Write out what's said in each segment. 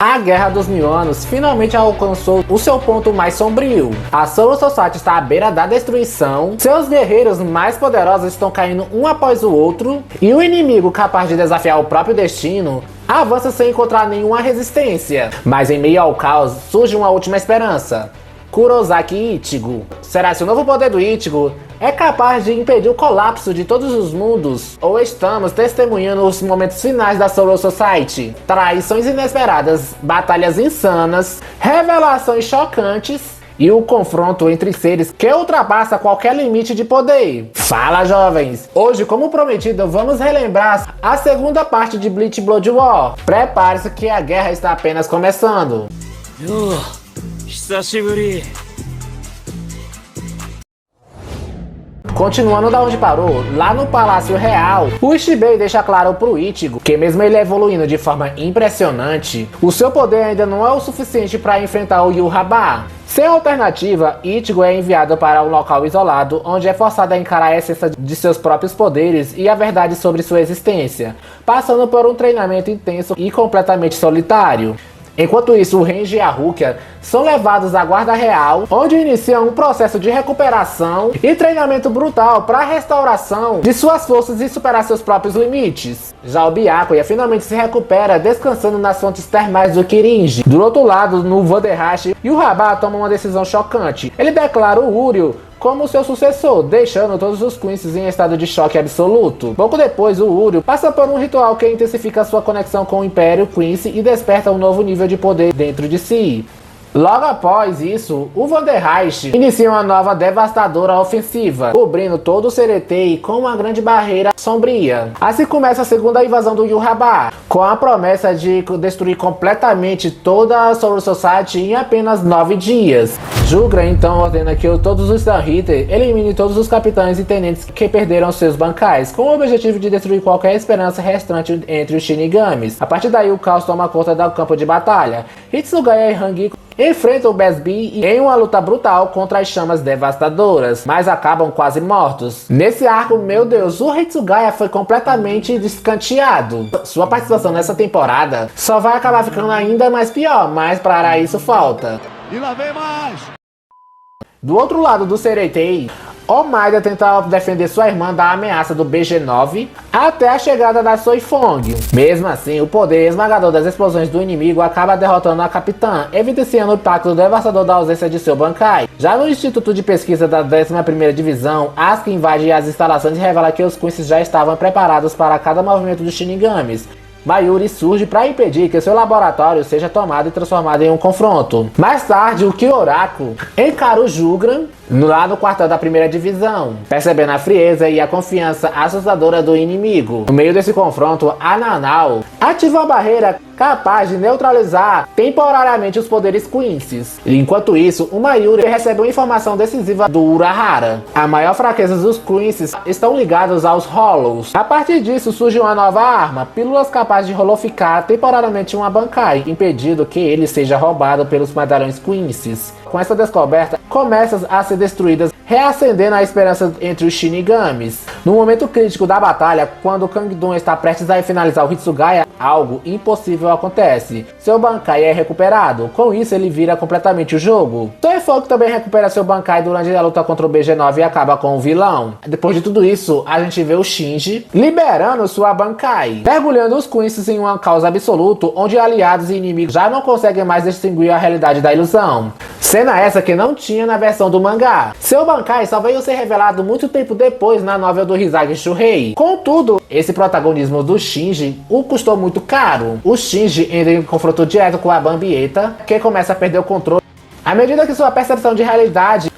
A Guerra dos Mil Anos finalmente alcançou o seu ponto mais sombrio. A Soul Society está à beira da destruição, seus guerreiros mais poderosos estão caindo um após o outro, e o inimigo capaz de desafiar o próprio destino avança sem encontrar nenhuma resistência. Mas em meio ao caos surge uma última esperança. Kurosaki Ichigo. Será que o novo poder do Ichigo é capaz de impedir o colapso de todos os mundos? Ou estamos testemunhando os momentos finais da Soul Society? Traições inesperadas, batalhas insanas, revelações chocantes e o confronto entre seres que ultrapassa qualquer limite de poder. Fala, jovens! Hoje, como prometido, vamos relembrar a segunda parte de Bleach Blood War. Prepare-se que a guerra está apenas começando. Continuando da onde parou, lá no Palácio Real, o Ishibei deixa claro pro Ichigo que mesmo ele evoluindo de forma impressionante, o seu poder ainda não é o suficiente para enfrentar o Yhwach. Sem alternativa, Ichigo é enviado para um local isolado, onde é forçado a encarar a essência de seus próprios poderes e a verdade sobre sua existência, passando por um treinamento intenso e completamente solitário. Enquanto isso, o Renji e a Rukia são levados à Guarda Real, onde iniciam um processo de recuperação e treinamento brutal para a restauração de suas forças e superar seus próprios limites. Já o Byakuya finalmente se recupera descansando nas fontes termais do Kirinji. Do outro lado, no Vanderhash, Yhwach toma uma decisão chocante. Ele declara o Uryu como seu sucessor, deixando todos os Quincy's em estado de choque absoluto. Pouco depois, o Uryu passa por um ritual que intensifica sua conexão com o Império Quincy e desperta um novo nível de poder dentro de si. Logo após isso, o Vanderhash inicia uma nova devastadora ofensiva, cobrindo todo o Ceretei com uma grande barreira sombria. Assim começa a segunda invasão do Yhwach, com a promessa de destruir completamente toda a Soul Society em apenas 9 dias. Jugra então ordena que todos os Stanhitter eliminem todos os capitães e tenentes que perderam seus bancais, com o objetivo de destruir qualquer esperança restante entre os Shinigamis. A partir daí, o caos toma conta do campo de batalha. Hitsugaya e Hangiko enfrentam o Besbi em uma luta brutal contra as chamas devastadoras, mas acabam quase mortos. Nesse arco, meu Deus, o Hitsugaya foi completamente escanteado. Sua participação nessa temporada só vai acabar ficando ainda mais pior, mas para isso falta. E lá vem mais! Do outro lado do Ceretei, Omaida tenta defender sua irmã da ameaça do BG-9 até a chegada da Soifong. Mesmo assim, o poder esmagador das explosões do inimigo acaba derrotando a capitã, evidenciando o impacto devastador da ausência de seu Bankai. Já no Instituto de Pesquisa da 11ª Divisão, Asuka invade as instalações e revela que os Quincy's já estavam preparados para cada movimento dos Shinigamis. Mayuri surge para impedir que seu laboratório seja tomado e transformado em um confronto. Mais tarde, o Kyoraku encara o Jugran lá no quartel da 1ª Divisão, percebendo a frieza e a confiança assustadora do inimigo. No meio desse confronto, a Nanao ativa a barreira capaz de neutralizar temporariamente os poderes Quincy's. Enquanto isso, o Mayuri recebe uma informação decisiva do Urahara. A maior fraqueza dos Quincy's estão ligados aos Hollows. A partir disso, surge uma nova arma, pílulas capazes de holoficar temporariamente uma Bankai, impedindo que ele seja roubado pelos medalhões Quincy's. Com essa descoberta, começam a ser destruídas, reacendendo a esperança entre os Shinigamis. No momento crítico da batalha, quando Kangdon está prestes a finalizar o Hitsugaya, algo impossível acontece. Seu Bankai é recuperado, com isso ele vira completamente o jogo. Soifong também recupera seu Bankai durante a luta contra o BG-9 e acaba com o vilão. Depois de tudo isso, a gente vê o Shinji liberando sua Bankai, mergulhando os Quincy's em um caos absoluto, onde aliados e inimigos já não conseguem mais distinguir a realidade da ilusão. Cena essa que não tinha na versão do mangá. Seu Bankai só veio ser revelado muito tempo depois na novel do Hisagi Shuhei. Contudo, esse protagonismo do Shinji o custou muito caro. O Shinji entra em confronto direto com a Bambieta, que começa a perder o controle à medida que sua percepção de realidade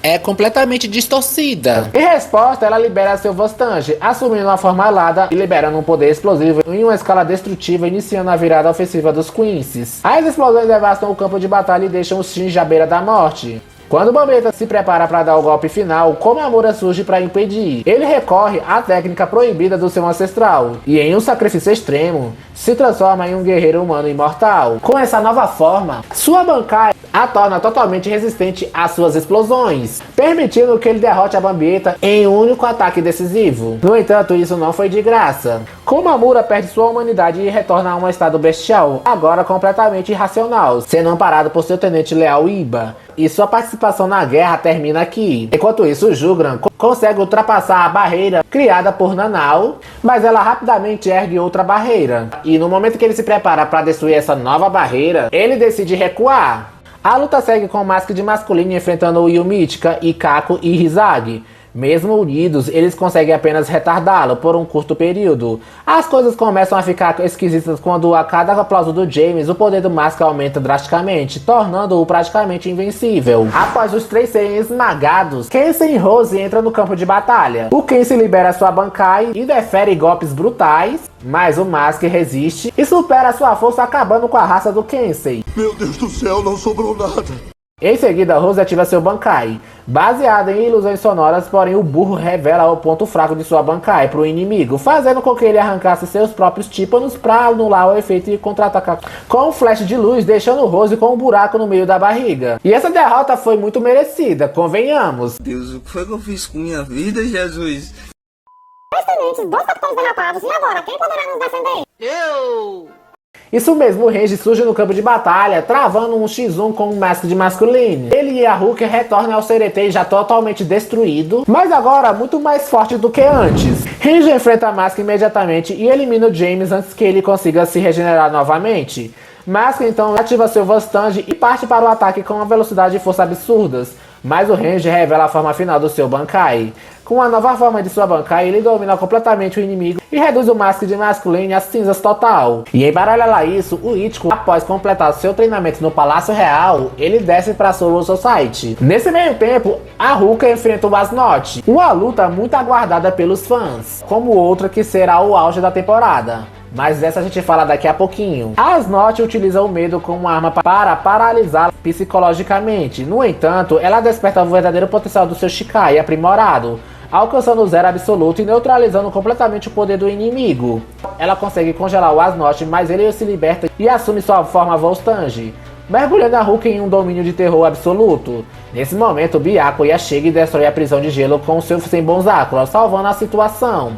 é completamente distorcida. Em resposta, ela libera seu Vostange, assumindo uma forma alada e liberando um poder explosivo em uma escala destrutiva, iniciando a virada ofensiva dos Quincy's. As explosões devastam o campo de batalha e deixam o Shinji à beira da morte. Quando Bambeta se prepara para dar o golpe final, Komamura surge para impedir. Ele recorre à técnica proibida do seu ancestral e, em um sacrifício extremo, se transforma em um guerreiro humano imortal. Com essa nova forma, sua Bankai a torna totalmente resistente às suas explosões, permitindo que ele derrote a Bambieta em um único ataque decisivo. No entanto, isso não foi de graça. Komamura perde sua humanidade e retorna a um estado bestial, agora completamente irracional, sendo amparado por seu tenente leal Iba. E sua participação na guerra termina aqui. Enquanto isso, Jugran consegue ultrapassar a barreira criada por Nanao, mas ela rapidamente ergue outra barreira. E no momento que ele se prepara para destruir essa nova barreira, ele decide recuar. A luta segue com Mask de masculino enfrentando o Yumítica, Ikako e Hisagi. Mesmo unidos, eles conseguem apenas retardá-lo por um curto período. As coisas começam a ficar esquisitas quando a cada aplauso do James, o poder do Mask aumenta drasticamente, tornando-o praticamente invencível. Após os três serem esmagados, Kensei e Rose entram no campo de batalha. O Kensei libera sua Bankai e defere golpes brutais, mas o Mask resiste e supera sua força, acabando com a raça do Kensei. Meu Deus do céu, não sobrou nada. Em seguida, Rose ativa seu Bankai. Baseado em ilusões sonoras, porém o burro revela o ponto fraco de sua Bankai para o inimigo, fazendo com que ele arrancasse seus próprios tímpanos para anular o efeito e contra-atacar com um flash de luz, deixando Rose com um buraco no meio da barriga. E essa derrota foi muito merecida, convenhamos. Deus, o que foi que eu fiz com minha vida, Jesus? Dois tenentes, 2 capitães derrotados, e agora, quem poderá nos defender? Eu! Isso mesmo, o Renji surge no campo de batalha, travando um X1 com o Mask de masculino. Ele e a Rukia retornam ao Seretei já totalmente destruído, mas agora muito mais forte do que antes. Renji enfrenta a Mask imediatamente e elimina o James antes que ele consiga se regenerar novamente. Mask então ativa seu Vastand e parte para o ataque com uma velocidade e força absurdas, mas o Renji revela a forma final do seu Bankai. Com a nova forma de sua Bankai, ele domina completamente o inimigo e reduz o Mask de masculino às cinzas total. E em paralelo a isso, o Ichigo, após completar seu treinamento no Palácio Real, ele desce para Soul Society. Nesse meio tempo, a Rukia enfrenta o Asnot, uma luta muito aguardada pelos fãs, como outra que será o auge da temporada. Mas dessa a gente fala daqui a pouquinho. A Asnot utiliza o medo como arma para paralisá-la psicologicamente. No entanto, ela desperta o verdadeiro potencial do seu Shikai aprimorado, alcançando o zero absoluto e neutralizando completamente o poder do inimigo. Ela consegue congelar o Asnot, mas ele se liberta e assume sua forma Volstange, mergulhando a Rukia em um domínio de terror absoluto. Nesse momento, Byakuya chega e destrói a prisão de gelo com seu Senbonzakuya, salvando a situação.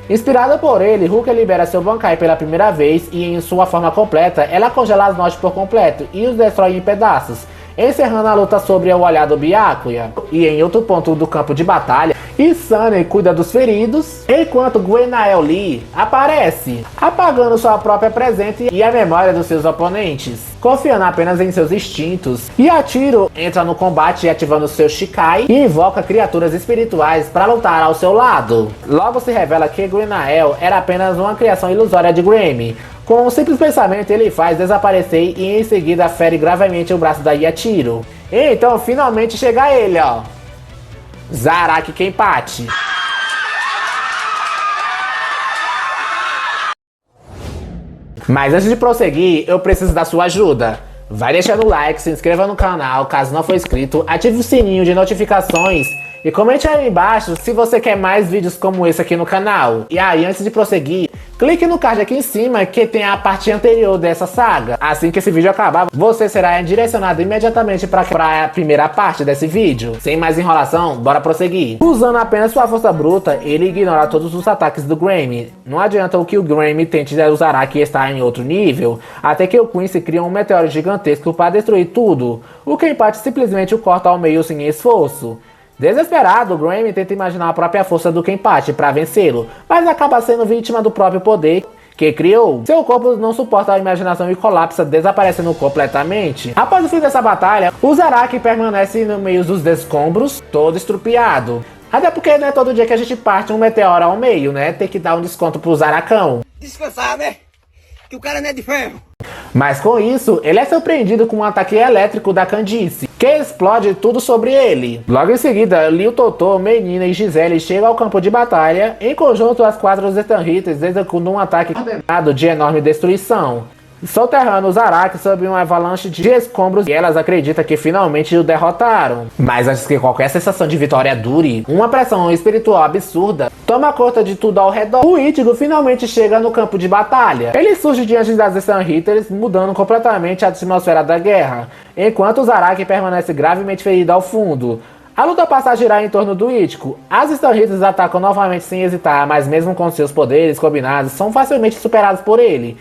Inspirada por ele, Rukia libera seu Bankai pela primeira vez e em sua forma completa, ela congela as Asnot por completo e os destrói em pedaços, encerrando a luta sobre o olhar do Byakuya. E em outro ponto do campo de batalha, Izanami cuida dos feridos, enquanto Gwenael Lee aparece, apagando sua própria presença e a memória dos seus oponentes, confiando apenas em seus instintos. E Atiro entra no combate ativando seu Shikai e invoca criaturas espirituais para lutar ao seu lado. Logo se revela que Gwenael era apenas uma criação ilusória de Grammy. Com um simples pensamento, ele faz desaparecer e em seguida fere gravemente o braço da Yatiro. E então finalmente chega ele, ó, Zaraki Kenpachi. Mas antes de prosseguir, eu preciso da sua ajuda. Vai deixando o like, se inscreva no canal caso não for inscrito, ative o sininho de notificações e comente aí embaixo se você quer mais vídeos como esse aqui no canal. E aí, antes de prosseguir, clique no card aqui em cima que tem a parte anterior dessa saga. Assim que esse vídeo acabar, você será direcionado imediatamente para a primeira parte desse vídeo. Sem mais enrolação, bora prosseguir. Usando apenas sua força bruta, ele ignora todos os ataques do Grammy. Não adianta o que o Grammy tente usar aqui está em outro nível, até que o Quincy cria um meteoro gigantesco para destruir tudo. O Kenpachi simplesmente o corta ao meio sem esforço. Desesperado, Grammy tenta imaginar a própria força do Kenpachi para vencê-lo, mas acaba sendo vítima do próprio poder que criou. Seu corpo não suporta a imaginação e colapsa, desaparecendo completamente. Após o fim dessa batalha, o Zaraki permanece no meio dos escombros, todo estrupiado. Até porque não é todo dia que a gente parte um meteoro ao meio, né? Tem que dar um desconto pro Zaracão. Descansar, né? Que o cara não é de ferro. Mas com isso, ele é surpreendido com um ataque elétrico da Candice, que explode tudo sobre ele. Logo em seguida, Liu Totô, Menina e Gisele chegam ao campo de batalha. Em conjunto, as 4 Zetanritas executam um ataque coordenado de enorme destruição. soterrando os Araques sob uma avalanche de escombros, e elas acreditam que finalmente o derrotaram. Mas antes que qualquer sensação de vitória dure, uma pressão espiritual absurda toma conta de tudo ao redor. O Ichigo finalmente chega no campo de batalha. Ele surge diante das Stun Hitters, mudando completamente a atmosfera da guerra, enquanto os Araki permanece gravemente ferido ao fundo. A luta passa a girar em torno do Ichigo. As Stun Hitters atacam novamente sem hesitar, mas mesmo com seus poderes combinados, são facilmente superados por ele.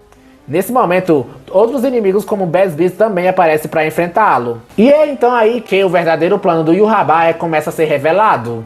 Nesse momento, outros inimigos como Bass Beast também aparecem para enfrentá-lo. E é então aí que o verdadeiro plano do Yurabá começa a ser revelado.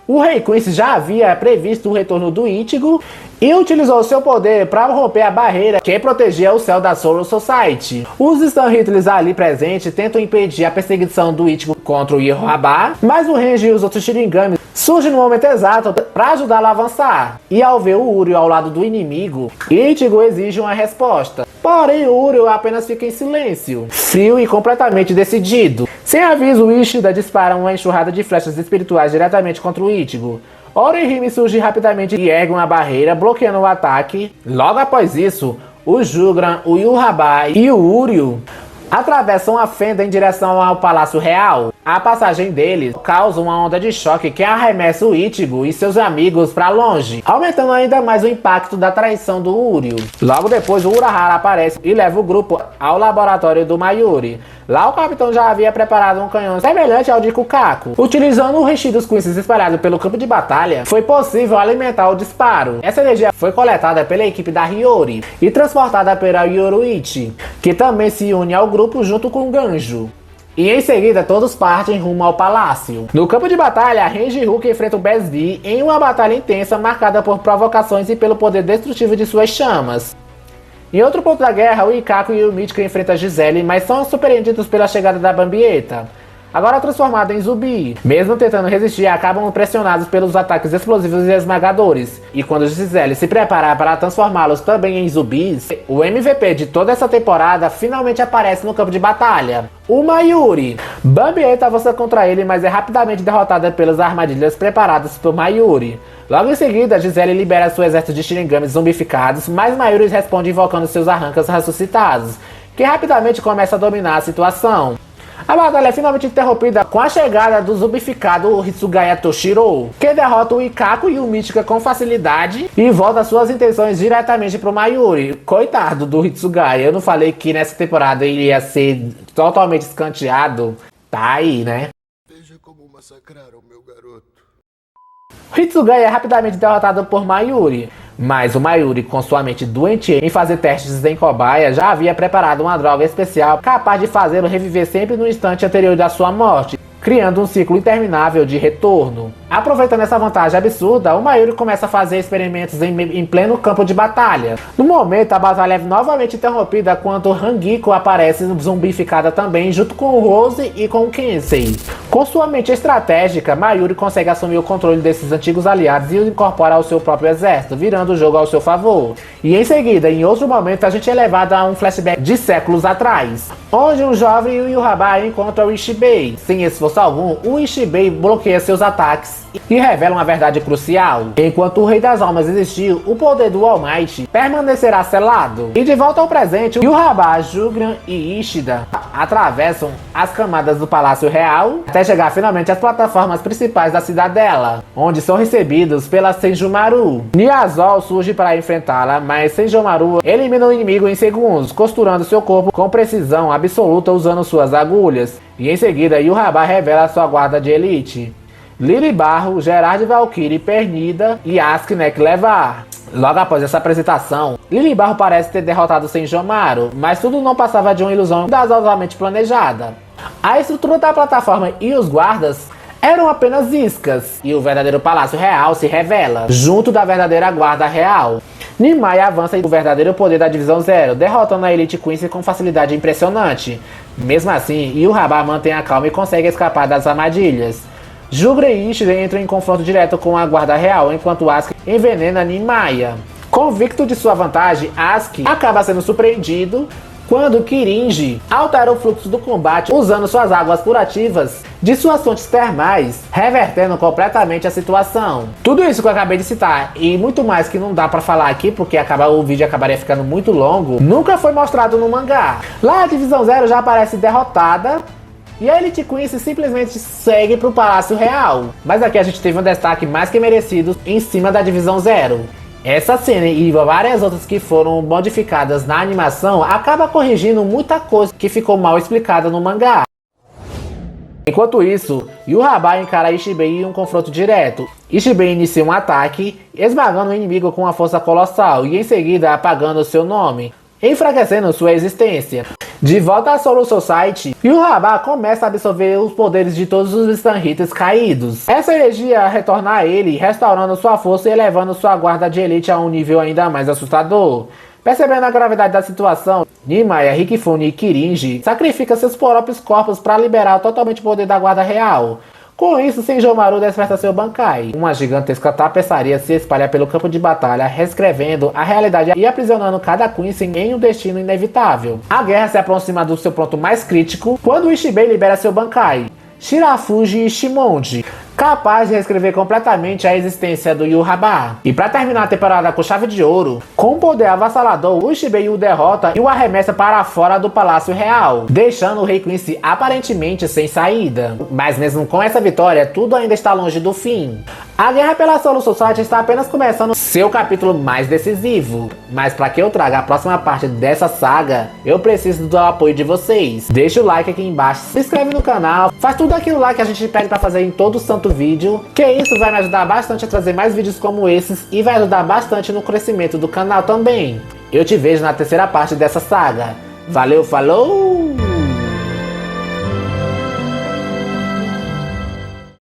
O Rei Quincy já havia previsto o retorno do Ichigo e utilizou seu poder para romper a barreira que protegia o céu da Soul Society. Os Stun Hitters ali presentes tentam impedir a perseguição do Ichigo contra o Yurabá, mas o Renji e os outros Shinigami surgem no momento exato para ajudá-lo a avançar. E ao ver o Uryu ao lado do inimigo, Ichigo exige uma resposta. Porém, o Uryu apenas fica em silêncio, frio e completamente decidido. Sem aviso, o Ishida dispara uma enxurrada de flechas espirituais diretamente contra o Ichigo. Orihime surge rapidamente e ergue uma barreira, bloqueando o ataque. Logo após isso, o Jugran, o Yurabá e o Uryu atravessam a fenda em direção ao Palácio Real. A passagem deles causa uma onda de choque que arremessa o Ichigo e seus amigos para longe, aumentando ainda mais o impacto da traição do Uryu. Logo depois, o Urahara aparece e leva o grupo ao laboratório do Mayuri. Lá o capitão já havia preparado um canhão semelhante ao de Kukaku. Utilizando o Renshi dos Quincy espalhado pelo campo de batalha, foi possível alimentar o disparo. Essa energia foi coletada pela equipe da Hiyori e transportada pela Yoruichi, que também se une ao grupo junto com Ganjo. E em seguida todos partem rumo ao palácio. No campo de batalha, Renji Hulk enfrenta o Bass B em uma batalha intensa marcada por provocações e pelo poder destrutivo de suas chamas. Em outro ponto da guerra, o Ikkaku e o Mítico enfrentam a Giselle, mas são surpreendidos pela chegada da Bambieta, agora transformada em zumbi. Mesmo tentando resistir, acabam pressionados pelos ataques explosivos e esmagadores. E quando Giselle se prepara para transformá-los também em zumbis, o MVP de toda essa temporada finalmente aparece no campo de batalha. O Mayuri. Bambieta avança contra ele, mas é rapidamente derrotada pelas armadilhas preparadas por Mayuri. Logo em seguida, Giselle libera seu exército de Shinigamis zumbificados, mas Mayuri responde invocando seus arrancas ressuscitados, que rapidamente começa a dominar a situação. A batalha é finalmente interrompida com a chegada do zumbificado Hitsugaya Toshiro, que derrota o Ikkaku e o Mítica com facilidade e volta suas intenções diretamente pro Mayuri. Coitado do Hitsugaya, eu não falei que nessa temporada ele ia ser totalmente escanteado? Tá aí, né? Veja como massacraram meu garoto. Hitsugaya é rapidamente derrotado por Mayuri, mas o Mayuri, com sua mente doente em fazer testes em cobaia, já havia preparado uma droga especial capaz de fazê-lo reviver sempre no instante anterior da sua morte, criando um ciclo interminável de retorno. Aproveitando essa vantagem absurda, o Mayuri começa a fazer experimentos em pleno campo de batalha. No momento, a batalha é novamente interrompida quando Hangiko aparece zumbificada também, junto com o Rose e com o Kensei. Com sua mente estratégica, Mayuri consegue assumir o controle desses antigos aliados e os incorpora ao seu próprio exército, virando o jogo ao seu favor. E em seguida, em outro momento, a gente é levado a um flashback de séculos atrás, onde um jovem Yurabá encontra o Ishibei. Sem esforço algum, o Ishibei bloqueia seus ataques e revela uma verdade crucial. Enquanto o Rei das Almas existir, o poder do All Might permanecerá selado. E de volta ao presente, Yurabá, Jugran e Ishida atravessam as camadas do Palácio Real até chegar finalmente às plataformas principais da cidadela, onde são recebidos pela Senjumaru. Nyazol surge para enfrentá-la, mas Senjumaru elimina o inimigo em segundos, costurando seu corpo com precisão absoluta usando suas agulhas. E em seguida, Yurabá revela sua guarda de elite: Lily Barro, Gerard Valkyrie, Pernida e Asknek Levar. Logo após essa apresentação, Lily Barro parece ter derrotado Senjomaru, mas tudo não passava de uma ilusão cuidadosamente planejada. A estrutura da plataforma e os guardas eram apenas iscas, e o verdadeiro Palácio Real se revela, junto da verdadeira Guarda Real. Nimai avança o verdadeiro poder da Divisão Zero, derrotando a Elite Quincy com facilidade impressionante. Mesmo assim, Yurabá mantém a calma e consegue escapar das armadilhas. Jugre e Ishida entram em confronto direto com a Guarda Real, enquanto Asuka envenena Nimaya. Convicto de sua vantagem, Asuka acaba sendo surpreendido quando Kirinji altera o fluxo do combate usando suas águas curativas de suas fontes termais, revertendo completamente a situação. Tudo isso que eu acabei de citar e muito mais que não dá pra falar aqui porque o vídeo acabaria ficando muito longo, nunca foi mostrado no mangá. Lá a Divisão Zero já aparece derrotada e a Elite Queen simplesmente segue pro Palácio Real. Mas aqui a gente teve um destaque mais que merecido em cima da Divisão Zero. Essa cena e várias outras que foram modificadas na animação acaba corrigindo muita coisa que ficou mal explicada no mangá. Enquanto isso, Yūrabá encara Ishibei em um confronto direto. Ishibei inicia um ataque, esmagando o inimigo com uma força colossal e em seguida apagando seu nome, enfraquecendo sua existência. De volta à Soul Society, Yūrabá começa a absorver os poderes de todos os Stanhitters caídos. Essa energia retorna a ele, restaurando sua força e elevando sua guarda de elite a um nível ainda mais assustador. Percebendo a gravidade da situação, Nimaya, Rikifune e Kirinji sacrificam seus próprios corpos para liberar totalmente o poder da guarda real. Com isso, Senjomaru desperta seu Bankai. Uma gigantesca tapeçaria se espalha pelo campo de batalha, reescrevendo a realidade e aprisionando cada Queen em um destino inevitável. A guerra se aproxima do seu ponto mais crítico quando Ishibei libera seu Bankai, Shirafuji Shimonji, capaz de reescrever completamente a existência do Yūrabá. E para terminar a temporada com chave de ouro, com um poder avassalador, o Ishibei o derrota e o arremessa para fora do Palácio Real, deixando o Rei Quincy aparentemente sem saída. Mas mesmo com essa vitória, tudo ainda está longe do fim. A guerra pela Soul Society está apenas começando seu capítulo mais decisivo. Mas para que eu traga a próxima parte dessa saga, eu preciso do apoio de vocês. Deixa o like aqui embaixo, se inscreve no canal, faz tudo aquilo lá que a gente pede para fazer em todo santo vídeo, que isso vai me ajudar bastante a trazer mais vídeos como esses e vai ajudar bastante no crescimento do canal também. Eu te vejo na terceira parte dessa saga. Valeu, falou!